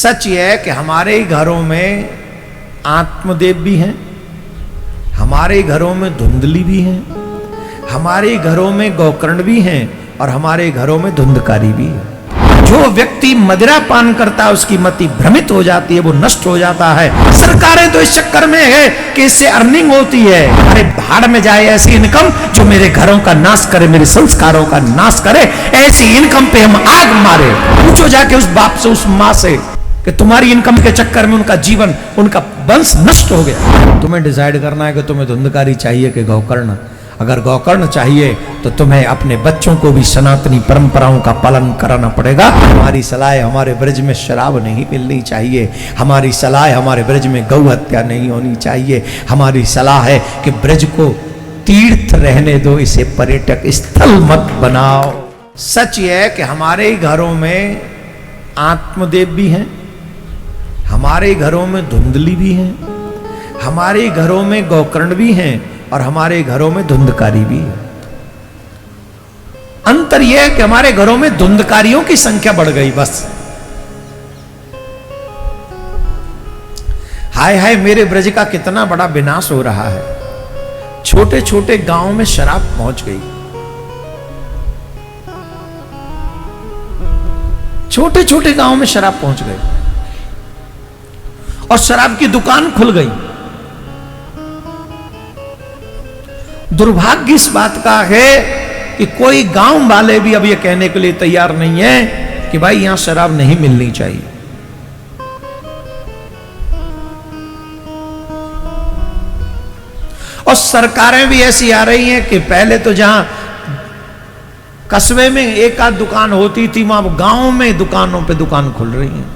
सच यह है कि हमारे घरों में आत्मदेव भी हैं, हमारे घरों में धुंधली भी हैं, हमारे घरों में गौकर्ण भी हैं और हमारे घरों में धुंधकारी भी है। जो व्यक्ति मदिरा पान करता है उसकी मति भ्रमित हो जाती है, वो नष्ट हो जाता है। सरकारें तो इस चक्कर में है कि इससे अर्निंग होती है। अरे भाड़ में जाए ऐसी इनकम जो मेरे घरों का नाश करे, मेरे संस्कारों का नाश करे। ऐसी इनकम पे हम आग मारे। पूछो जाके उस बाप से, उस माँ से कि तुम्हारी इनकम के चक्कर में उनका जीवन, उनका वंश नष्ट हो गया। तुम्हें डिसाइड करना है कि तुम्हें धुंधकारी चाहिए कि गौकर्ण। अगर गौकर्ण चाहिए तो तुम्हें अपने बच्चों को भी सनातनी परंपराओं का पालन कराना पड़ेगा। हमारी सलाह है, हमारे ब्रज में शराब नहीं मिलनी चाहिए। हमारी सलाह है, हमारे ब्रज में गौ हत्या नहीं होनी चाहिए। हमारी सलाह है कि ब्रज को तीर्थ रहने दो, इसे पर्यटक स्थल मत बनाओ। सच यह है कि हमारे घरों में आत्मदेव भी हैं, हमारे घरों में धुंधली भी हैं, हमारे घरों में गौकर्ण भी हैं और हमारे घरों में धुंधकारी भी है। अंतर यह है कि हमारे घरों में धुंधकारियों की संख्या बढ़ गई। बस हाय हाय, मेरे ब्रज का कितना बड़ा विनाश हो रहा है। छोटे छोटे गांवों में शराब पहुंच गई, छोटे छोटे गांवों में शराब पहुंच गई और शराब की दुकान खुल गई। दुर्भाग्य इस बात का है कि कोई गांव वाले भी अब यह कहने के लिए तैयार नहीं है कि भाई यहां शराब नहीं मिलनी चाहिए। और सरकारें भी ऐसी आ रही हैं कि पहले तो जहां कस्बे में एक आध दुकान होती थी, वहां गांव में दुकानों पे दुकान खुल रही हैं।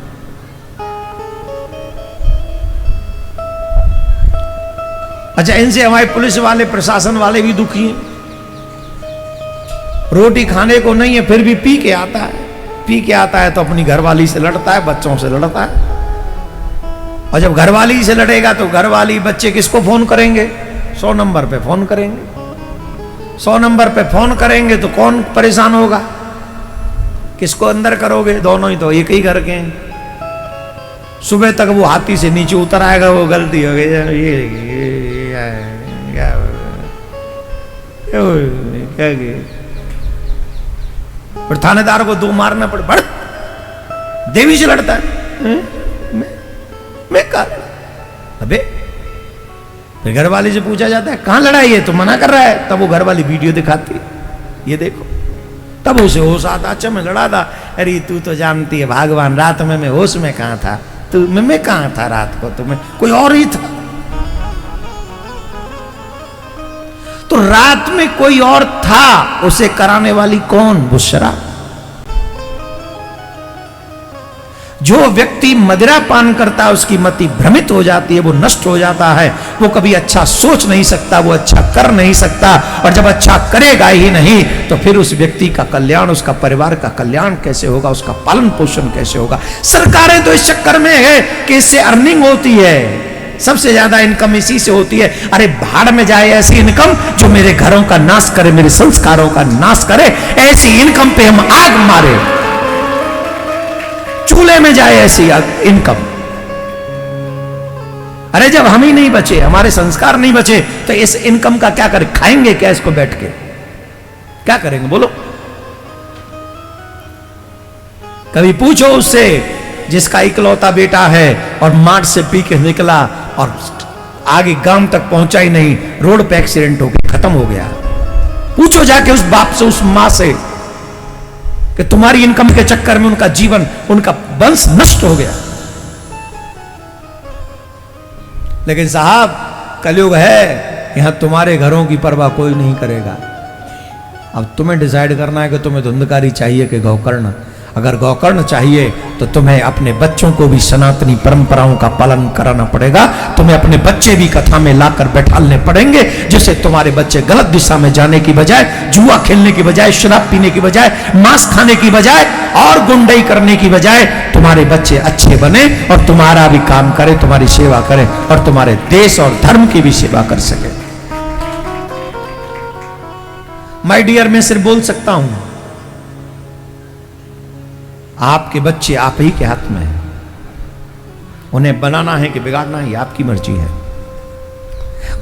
अच्छा, इनसे हमारे पुलिस वाले, प्रशासन वाले भी दुखी हैं। रोटी खाने को नहीं है फिर भी पी के आता है। पी के आता है तो अपनी घरवाली से लड़ता है, बच्चों से लड़ता है। और जब घरवाली से लड़ेगा तो घरवाली बच्चे किसको फोन करेंगे? 100 नंबर पे फोन करेंगे। 100 नंबर पे फोन करेंगे तो कौन परेशान होगा? किसको अंदर करोगे? दोनों ही तो एक ही घर के हैं। सुबह तक वो हाथी से नीचे उतर आएगा, वो गलती हो गई, क्या और थानेदार को 2 मारना पड़े। बढ़, देवी से लड़ता है। मैं कहा अबे, फिर घर वाली से पूछा जाता है कहां लड़ाई है, तो मना कर रहा है। तब वो घर वाली वीडियो दिखाती है, ये देखो। तब उसे होश आता, अच्छा मैं लड़ा था। अरे तू तो जानती है भगवान, रात में मैं होश में कहां था, तू मैं कहां था रात को, तुम्हें कोई और ही था। तो रात में कोई और था, उसे कराने वाली कौन? वो शराब। जो व्यक्ति मदिरा पान करता है उसकी मति भ्रमित हो जाती है, वो नष्ट हो जाता है। वो कभी अच्छा सोच नहीं सकता, वो अच्छा कर नहीं सकता। और जब अच्छा करेगा ही नहीं तो फिर उस व्यक्ति का कल्याण, उसका परिवार का कल्याण कैसे होगा, उसका पालन पोषण कैसे होगा? सरकारें तो इस चक्कर में है कि इससे अर्निंग होती है, सबसे ज्यादा इनकम इसी से होती है। अरे भाड़ में जाए ऐसी इनकम जो मेरे घरों का नाश करे, मेरे संस्कारों का नाश करे। ऐसी इनकम पे हम आग मारे। चूल्हे में जाए ऐसी इनकम। अरे जब हम ही नहीं बचे, हमारे संस्कार नहीं बचे, तो इस इनकम का क्या करें? खाएंगे क्या इसको बैठ के? क्या करेंगे बोलो? कभी पूछो उससे जिसका इकलौता बेटा है और मार्ट से पी के निकला और आगे गांव तक पहुंचा ही नहीं, रोड पे एक्सीडेंट हो गया, खत्म हो गया। पूछो जाके उस बाप से, उस मां से कि तुम्हारी इनकम के चक्कर में उनका जीवन, उनका वंश नष्ट हो गया। लेकिन साहब कलयुग है, यहां तुम्हारे घरों की परवाह कोई नहीं करेगा। अब तुम्हें डिसाइड करना है कि तुम्हें धुंधकारी चाहिए कि गौकर्ण। अगर गौकर्ण चाहिए तो तुम्हें अपने बच्चों को भी सनातनी परंपराओं का पालन कराना पड़ेगा। तुम्हें अपने बच्चे भी कथा में लाकर बैठालने पड़ेंगे, जिससे तुम्हारे बच्चे गलत दिशा में जाने की बजाय, जुआ खेलने की बजाय, शराब पीने की बजाय, मांस खाने की बजाय और गुंडई करने की बजाय तुम्हारे बच्चे अच्छे बने और तुम्हारा भी काम करे, तुम्हारी सेवा करे और तुम्हारे देश और धर्म की भी सेवा कर सके। माय डियर, मैं सिर्फ बोल सकता हूं, आपके बच्चे आप ही के हाथ में हैं। उन्हें बनाना है कि बिगाड़ना है, ये आपकी मर्जी है।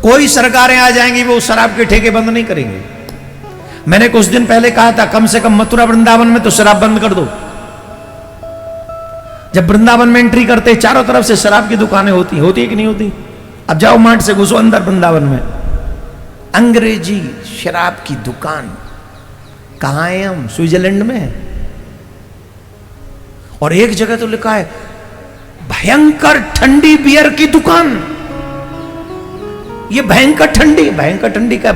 कोई सरकारें आ जाएंगी वो शराब के ठेके बंद नहीं करेंगे। मैंने कुछ दिन पहले कहा था कम से कम मथुरा वृंदावन में तो शराब बंद कर दो। जब वृंदावन में एंट्री करते चारों तरफ से शराब की दुकानें होती है कि नहीं होती? अब जाओ मार्ट से घुसो अंदर वृंदावन में, अंग्रेजी शराब की दुकान। कहां है हम? स्विट्जरलैंड में है। और एक जगह तो लिखा है भयंकर ठंडी बियर की दुकान। ये भयंकर ठंडी का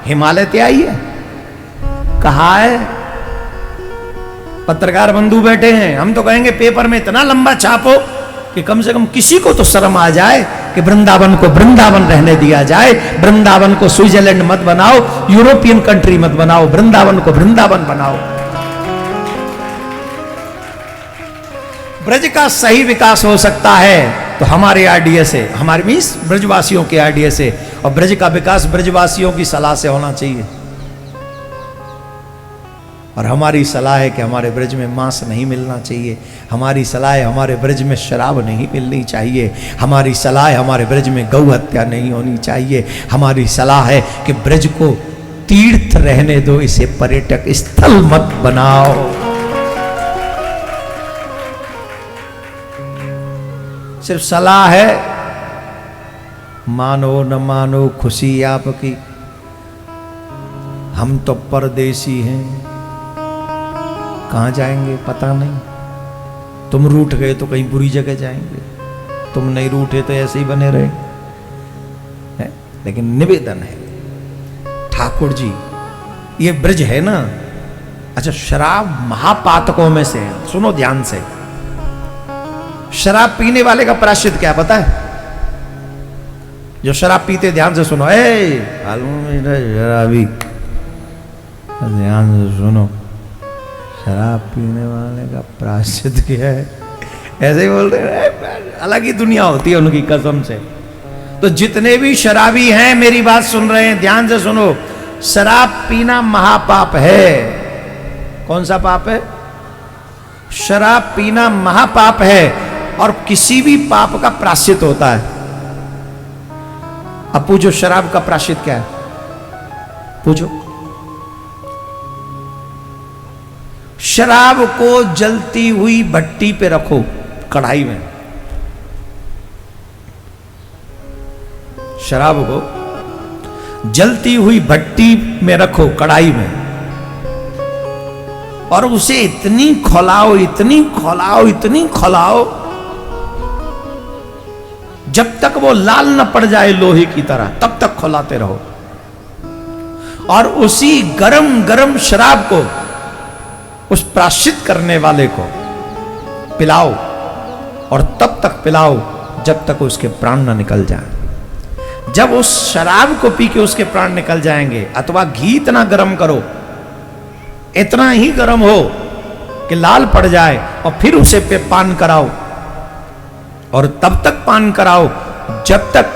हिमालय ते आई है? कहा है? पत्रकार बंधु बैठे हैं, हम तो कहेंगे पेपर में इतना लंबा छापो कि कम से कम किसी को तो शर्म आ जाए कि वृंदावन को वृंदावन रहने दिया जाए। वृंदावन को स्विट्जरलैंड मत बनाओ, यूरोपियन कंट्री मत बनाओ, वृंदावन को वृंदावन बनाओ। ब्रज का सही विकास हो सकता है तो हमारे आईडीए से, हमारे मीन्स ब्रजवासियों के आईडीए से, और ब्रज का विकास ब्रजवासियों की सलाह से होना चाहिए। और हमारी सलाह है कि हमारे ब्रज में मांस नहीं मिलना चाहिए, हमारी सलाह है हमारे ब्रज में शराब नहीं मिलनी चाहिए, हमारी सलाह है हमारे ब्रज में गौ हत्या नहीं होनी चाहिए, हमारी सलाह है कि ब्रज को तीर्थ रहने दो, इसे पर्यटक स्थल मत बनाओ। सिर्फ सलाह है, मानो न मानो खुशी आपकी, हम तो परदेसी हैं, कहां जाएंगे पता नहीं। तुम रूठ गए तो कहीं बुरी जगह जाएंगे, तुम नहीं रूठे तो ऐसे ही बने रहे है? लेकिन निवेदन है ठाकुर जी, ये ब्रज है ना। अच्छा, शराब महापातकों में से है, सुनो ध्यान से। शराब पीने वाले का प्रायश्चित क्या पता है? जो शराब पीते, ध्यान से सुनो, शराबी ध्यान से सुनो, शराब पीने वाले का प्रायश्चित क्या है? ऐसे ही बोल रहे, अलग ही दुनिया होती है उनकी कसम से। तो जितने भी शराबी हैं मेरी बात सुन रहे हैं, ध्यान से सुनो, शराब पीना महापाप है। कौन सा पाप है? शराब पीना महापाप है, और किसी भी पाप का प्रायश्चित होता है। अब पूछो शराब का प्रायश्चित क्या है? पूछो। शराब को जलती हुई भट्टी पे रखो, कढ़ाई में। शराब को जलती हुई भट्टी में रखो, कढ़ाई में, और उसे इतनी खौलाओ, इतनी खौलाओ, इतनी खौलाओ जब तक वो लाल न पड़ जाए लोहे की तरह, तब तक खौलाते रहो। और उसी गरम गरम शराब को उस प्रायश्चित करने वाले को पिलाओ, और तब तक पिलाओ जब तक उसके प्राण न निकल जाए। जब उस शराब को पी के उसके प्राण निकल जाएंगे, अथवा घी इतना गरम करो, इतना ही गरम हो कि लाल पड़ जाए, और फिर उसे पे पान कराओ, और तब तक पान कराओ जब तक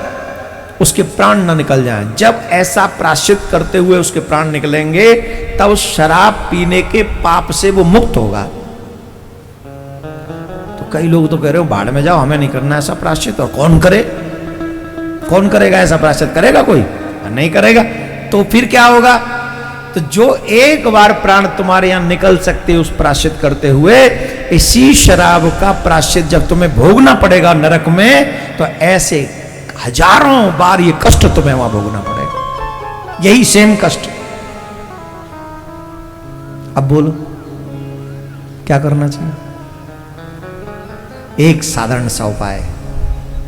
उसके प्राण न निकल जाएं। जब ऐसा प्रायश्चित करते हुए उसके प्राण निकलेंगे, तब शराब पीने के पाप से वो मुक्त होगा। तो कई लोग तो कह रहे हो बाढ़ में जाओ, हमें नहीं करना ऐसा प्रायश्चित। और कौन करे? कौन करेगा ऐसा प्रायश्चित? करेगा कोई? नहीं करेगा। तो फिर क्या होगा? तो जो एक बार प्राण तुम्हारे यहां निकल सकते उस प्रायश्चित करते हुए, इसी शराब का प्रायश्चित जब तुम्हें भोगना पड़ेगा नरक में, तो ऐसे हजारों बार ये कष्ट तुम्हें वहां भोगना पड़ेगा, यही सेम कष्ट। अब बोलो क्या करना चाहिए? एक साधारण सा उपाय,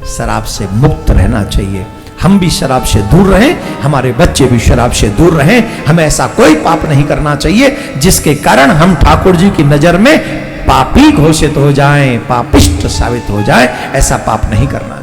शराब से मुक्त रहना चाहिए। हम भी शराब से दूर रहें, हमारे बच्चे भी शराब से दूर रहें। हमें ऐसा कोई पाप नहीं करना चाहिए जिसके कारण हम ठाकुर जी की नजर में पापी घोषित हो जाएं, पापिष्ट साबित हो जाएं। ऐसा पाप नहीं करना।